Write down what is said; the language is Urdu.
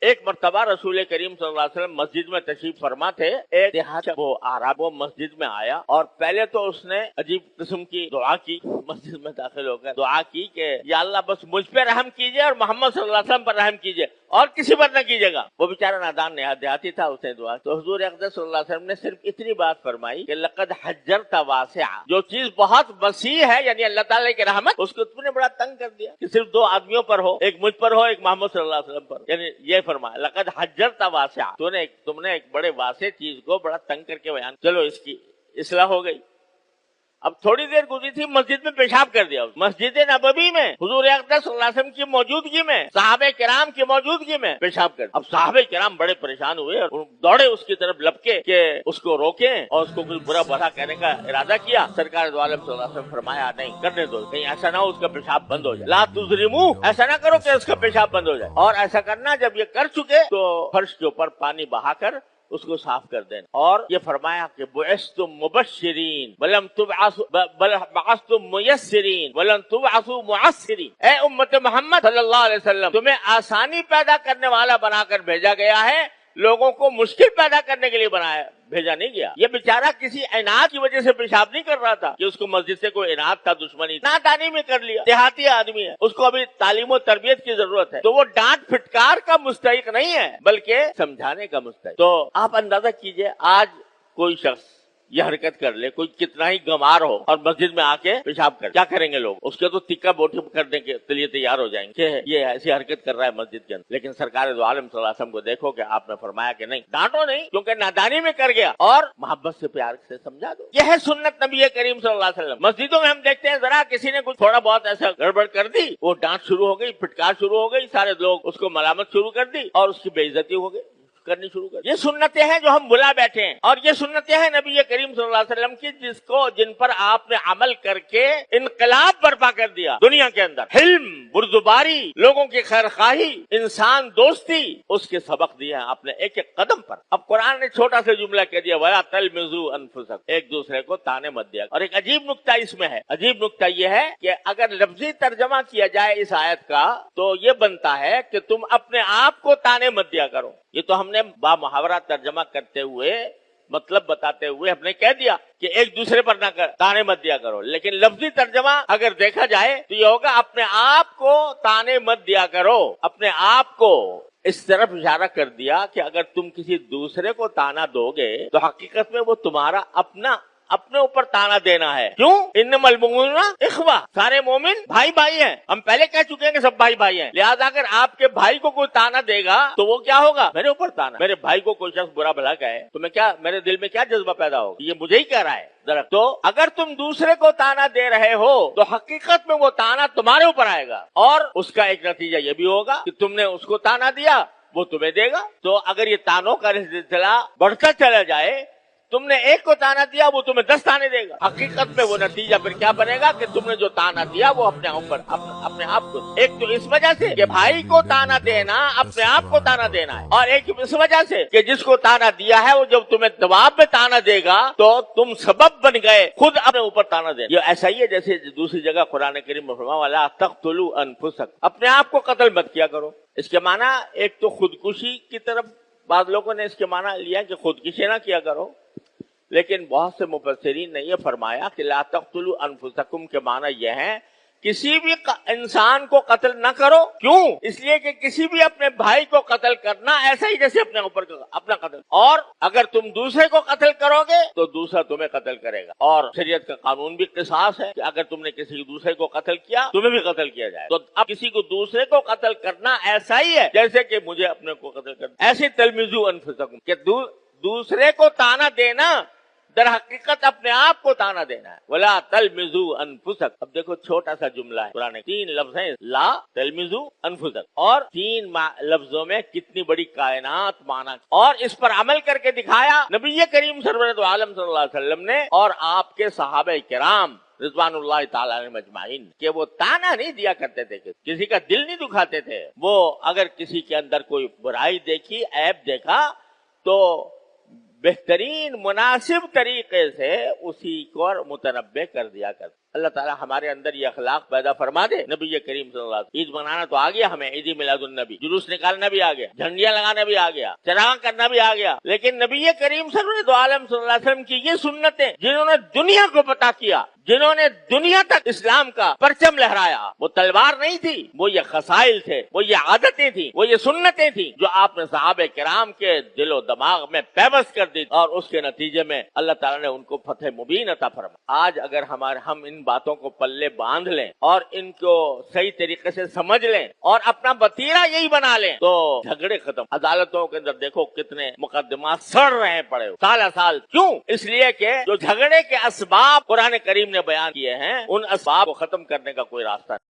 ایک مرتبہ رسول کریم صلی اللہ علیہ وسلم مسجد میں تشریف فرما تھے. ایک دیہات وہ آراب وہ مسجد میں آیا اور پہلے تو اس نے عجیب قسم کی دعا کی. مسجد میں داخل ہو کر دعا کی کہ یا اللہ بس مجھ پہ رحم کیجئے اور محمد صلی اللہ علیہ وسلم پر رحم کیجئے اور کسی پر نہ کیجیے گا. وہ بیچارہ نادان دیہاتی تھا, اس نے دعا تو حضور اقدس صلی اللہ علیہ وسلم نے صرف اتنی بات فرمائی کہ لقد حجرت واسعا, جو چیز بہت وسیع ہے یعنی اللہ تعالیٰ کی رحمت, اس کو تم نے بڑا تنگ کر دیا کہ صرف 2 آدمیوں پر ہو, ایک مجھ پر ہو ایک محمد صلی اللہ علیہ وسلم پر. یعنی یہ فرمایا لقد حجرت واسعا, تم نے ایک بڑے واسع چیز کو بڑا تنگ کر کے بیان. چلو اس کی اصلاح ہو گئی. اب تھوڑی دیر گزری تھی, مسجد میں پیشاب کر دیا. مسجد نبوی میں حضور اقدس صلی اللہ علیہ وسلم کی موجودگی میں, صحابہ کرام کی موجودگی میں پیشاب کر دیا. اب صحابہ کرام بڑے پریشان ہوئے اور دوڑے اس کی طرف لپکے کہ اس کو روکیں اور اس کو کچھ برا بھلا کہنے کا ارادہ کیا. سرکار دو عالم صلی اللہ علیہ وسلم فرمایا نہیں کرنے دو, کہیں ایسا نہ ہو اس کا پیشاب بند ہو جائے. لا تظلمو, ایسا نہ کرو کہ اس کا پیشاب بند ہو جائے. اور ایسا کرنا جب یہ کر چکے تو فرش کے اوپر پانی بہا کر اس کو صاف کر دینا. اور یہ فرمایا کہ بعثتم مبشرین ولم تبعثوا بل بعثتم میسرین ولم تبعثوا معسرین. اے امت محمد صلی اللہ علیہ وسلم, تمہیں آسانی پیدا کرنے والا بنا کر بھیجا گیا ہے, لوگوں کو مشکل پیدا کرنے کے لیے بھیجا نہیں گیا. یہ بیچارہ کسی عناد کی وجہ سے پیشاب نہیں کر رہا تھا کہ اس کو مسجد سے کوئی عناد تھا, دشمنی, نادانی میں کر لیا. دیہاتی آدمی ہے, اس کو ابھی تعلیم و تربیت کی ضرورت ہے, تو وہ ڈانٹ پھٹکار کا مستحق نہیں ہے بلکہ سمجھانے کا مستحق. تو آپ اندازہ کیجئے آج کوئی شخص یہ حرکت کر لے, کوئی کتنا ہی گمار ہو اور مسجد میں آ کے پیشاب کر, کیا کریں گے لوگ؟ اس کے تو تکا بوٹی کرنے کے لیے تیار ہو جائیں گے کہ یہ ایسی حرکت کر رہا ہے مسجد کے اندر. لیکن سرکار دو عالم صلی اللہ علیہ وسلم کو دیکھو کہ آپ نے فرمایا کہ نہیں, ڈانٹو نہیں کیونکہ نادانی میں کر گیا, اور محبت سے پیار سے سمجھا دو. یہ ہے سنت نبی کریم صلی اللہ علیہ وسلم. مسجدوں میں ہم دیکھتے ہیں ذرا کسی نے کچھ تھوڑا بہت ایسا گڑبڑ کر دی, وہ ڈانٹ شروع ہو گئی, پھٹکار شروع ہو گئی, سارے لوگ اس کو ملامت شروع کر دی اور اس کی بے عزتی ہو گئی کرنی شروع کر. یہ سنتیں ہیں جو ہم بلا بیٹھے ہیں, اور یہ سنتیں ہیں نبی کریم صلی اللہ علیہ وسلم کی جن پر آپ نے عمل کر کے انقلاب برپا کر دیا دنیا کے اندر. حلم, بردباری, لوگوں کی خیر خواہی, انسان دوستی, اس کے سبق دیے ہیں آپ نے ایک ایک قدم پر. اب قرآن نے چھوٹا سا جملہ کہہ دیا وَلَا تَلْمِزُوا أَنفُسَكُمْ, ایک دوسرے کو تانے مت دیا. اور ایک عجیب نکتہ اس میں ہے, عجیب نکتہ یہ ہے کہ اگر لفظی ترجمہ کیا جائے اس آیت کا تو یہ بنتا ہے کہ تم اپنے آپ کو تانے مت دیا کرو. یہ تو ہم نے با محاورہ ترجمہ کرتے ہوئے مطلب بتاتے ہوئے ہم نے کہہ دیا کہ ایک دوسرے پر نہ تانے مت دیا کرو, لیکن لفظی ترجمہ اگر دیکھا جائے تو یہ ہوگا اپنے آپ کو تانے مت دیا کرو. اپنے آپ کو اس طرف اشارہ کر دیا کہ اگر تم کسی دوسرے کو تانا دو گے تو حقیقت میں وہ تمہارا اپنے اوپر تانا دینا ہے. کیوں؟ انما المؤمنون اخوہ, سارے مومن بھائی بھائی ہیں. ہم پہلے کہہ چکے ہیں کہ سب بھائی بھائی ہیں, لہذا اگر آپ کے بھائی کو کوئی تانا دے گا تو وہ کیا ہوگا؟ میرے اوپر تانا. میرے بھائی کو کوئی شخص برا بھلا کہے تو میرے دل میں کیا جذبہ پیدا ہوگا؟ یہ مجھے ہی کہہ رہا ہے ذرا. تو اگر تم دوسرے کو تانا دے رہے ہو تو حقیقت میں وہ تانا تمہارے اوپر آئے گا, اور اس کا ایک نتیجہ یہ بھی ہوگا کہ تم نے اس کو تانا دیا, وہ تمہیں دے گا. تو اگر یہ تانوں کا سلسلہ بڑھتا چلا جائے, تم نے ایک کو تانا دیا وہ تمہیں 10 تانے دے گا. حقیقت میں وہ نتیجہ پھر کیا بنے گا کہ تم نے جو تانا دیا وہ اپنے آپ کو, ایک تو اس وجہ سے کہ بھائی کو تانا دینا اپنے آپ کو تانا دینا ہے, اور ایک اس وجہ سے کہ جس کو تانا دیا ہے وہ جب تمہیں جواب میں تانا دے گا تو تم سبب بن گئے خود اپنے اوپر تانا دینا. یہ ایسا ہی ہے جیسے دوسری جگہ قرآن کریم میں فرمایا وَلَا تَقْتُلُوا أَنفُسَكُمْ, اپنے آپ کو قتل مت کیا کرو. اس کے معنی ایک تو خودکشی کی طرف بعض لوگوں نے اس کے معنی لیا کہ خودکشی نہ کیا کرو, لیکن بہت سے مفسرین نے یہ فرمایا کہ لا تقتلوا انفسکم کے معنی یہ ہے کسی بھی انسان کو قتل نہ کرو. کیوں؟ اس لیے کہ کسی بھی اپنے بھائی کو قتل کرنا ایسا ہی جیسے اپنے اوپر اپنا قتل, اور اگر تم دوسرے کو قتل کرو گے تو دوسرا تمہیں قتل کرے گا. اور شریعت کا قانون بھی قصاص ہے کہ اگر تم نے کسی دوسرے کو قتل کیا تمہیں بھی قتل کیا جائے. تو اب کسی کو دوسرے کو قتل کرنا ایسا ہی ہے جیسے کہ مجھے اپنے کو قتل کرنا. ایسے تلمزوا انفسکم کہ دوسرے کو تانا دینا در حقیقت اپنے آپ کو تانا دینا ہے. ولا تلمزوا انفسکم. اب دیکھو چھوٹا سا جملہ ہے, قرآن 3 لفظ ہیں, لا تلمزوا انفسکم, اور 3 لفظوں میں کتنی بڑی کائنات مانا, اور اس پر عمل کر کے دکھایا نبی کریم سرورت عالم صلی اللہ علیہ وسلم نے اور آپ کے صحابہ کرام رضوان اللہ تعالیٰ علیہم اجمعین, کہ وہ تانا نہیں دیا کرتے تھے, کسی کا دل نہیں دکھاتے تھے. وہ اگر کسی کے اندر کوئی برائی دیکھی, عیب دیکھا, تو بہترین مناسب طریقے سے اسی کو متنبہ کر دیا کرتے. اللہ تعالیٰ ہمارے اندر یہ اخلاق پیدا فرما دے. نبی کریم صلی اللہ علیہ وسلم. عید منانا تو آ گیا ہمیں، عید میلاد النبی، جلوس نکالنا بھی آ گیا، جھنڈیاں لگانا بھی آ گیا، چراغاں کرنا بھی آ گیا، لیکن نبی کریم صلی اللہ علیہ وسلم کی یہ سنتیں جنہوں نے دنیا کو پتا کیا، جنہوں نے دنیا تک اسلام کا پرچم لہرایا، وہ تلوار نہیں تھی، وہ یہ خصائل تھے، وہ یہ عادتیں تھیں، وہ یہ سنتیں تھیں جو آپ نے صحابہ کرام کے دل و دماغ میں پیوست کر دی، اور اس کے نتیجے میں اللہ تعالیٰ نے ان کو فتح مبین عطا فرمایا. آج اگر ہم ان باتوں کو پلے باندھ لیں اور ان کو صحیح طریقے سے سمجھ لیں اور اپنا وتیرہ یہی بنا لیں تو جھگڑے ختم. عدالتوں کے اندر دیکھو کتنے مقدمات سڑ رہے ہیں پڑے سال سال. کیوں؟ اس لیے کہ جو جھگڑے کے اسباب قرآن کریم نے بیان کیے ہیں، ان اسباب کو ختم کرنے کا کوئی راستہ نہیں.